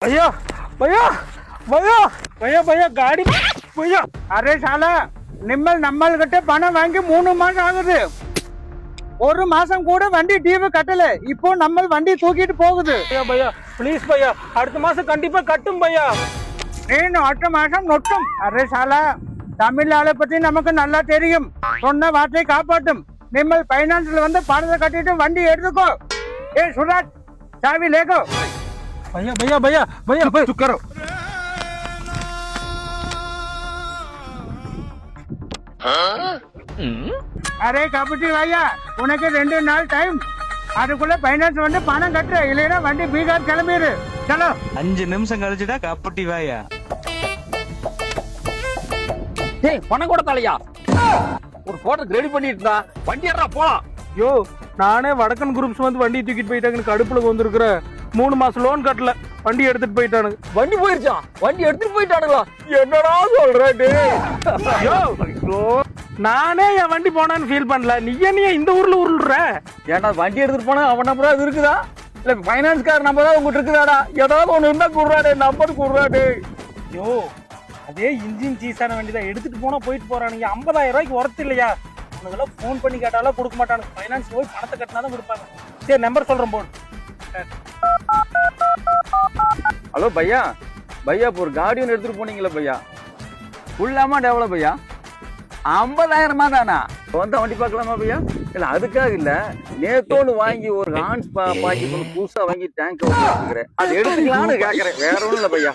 भैया भैया भैया भैया भैया गाड़ी भैया அரே சாலா நிம்மல் நம்மள் கிட்ட பணம் வாங்கி 3 மாசம் ஆகுது. ஒரு மாசம் கூட வண்டி டியூ கட்டல. இப்போ நம்ம வண்டி தூக்கிட்டு போகுது. भैया भैया प्लीज भैया அடுத்த மாசம் கண்டிப்பா கட்டும் भैया. நீ அடுத்த மாசம் நொட்டும். அரே சாலா தமிழ் ஆளை பத்தி நமக்கு நல்லா தெரியும். சொன்ன வார்த்தை காப்பாற்றும். நிம்மல் பைனான்ஸ்ல வந்து பணத்தை கட்டிட்டு வண்டி எடுத்துக்கோ. ஏ சுராஜ் சாவி லேகோ. भैया भैया भैया भैया चुप करो. அரே கபடி வாயா உனக்கு 2 நாள் டைம். அதுக்குள்ள பைனான்ஸ் வந்து பணம் கட்டு, இல்லைன்னா வண்டி பீகார் கிளம்பிடு. சலோ 5 நிமிஷம் கழிச்சுட்டா கப்பட்டி வாயா. டேய் பணம் கூட தலையா ஒரு போட்டோ ரெடி பண்ணிட்டு இருந்தா வண்டி ஏறா போலாம். யோ நானே வடக்கன் குரூப்ஸ் வந்து வண்டி தூக்கிட்டு போயிட்டாங்கன்னு கடுப்புல வந்திருக்கிற 3 மாசம் லோன் கட்டல வண்டி எடுத்துட்டு போயிட்டானுங்க. வண்டி போயிருச்சான், வண்டி எடுத்துட்டு போயிட்டானுங்களா? என்னடா சொல்ற டேய்? யோ நானே என் வண்டி போனான்னு ஃபீல் பண்ணல, நீ என்ன இந்த ஊர்ல உருள்ற? ஏன்டா வண்டி எடுத்துட்டு போனா அவன் நம்பர் அது இருக்குதா இல்ல பைனான்ஸ்கார நம்பர் தான் உங்ககிட்ட இருக்குதாடா? ஏதாவது ஒண்ணு இருந்தா குடுறாடே, நம்பர் குடுறாடே. யோ அதே இன்ஜின் சீஸான வண்டி தான் எடுத்துட்டு போனா போயிட்டு போறானுங்க. 50,000 ரூபாய்க்கு ஒர்த்து இல்லையா? உனக்கெல்லாம் ஃபோன் பண்ணி கேட்டாலும் கொடுக்க மாட்டானுங்க. ஃபைனான்ஸ் போய் பணத்தை கட்டினா தான் கொடுப்பாங்க. சரி நம்பர் சொல்றேன் போன். ஹலோ பையா, பையா இப்போ ஒரு காடி ஒன்று எடுத்துட்டு போனீங்களா பையா? ஃபுல்லாமா டெவலப் பையா? 50,000 தானா? வந்தா வண்டி பார்க்கலாமா பையா? இல்ல அதுக்காக இல்ல, நேத்தோடு வாங்கி ஒரு ஹான்ஸ் பாக்கெட் ஒன்று புதுசா வாங்கி டேங்க் வச்சுக்கிறேன், அது எடுத்துக்கலான்னு கேட்கறேன், வேற ஒன்றும் இல்லை பையா.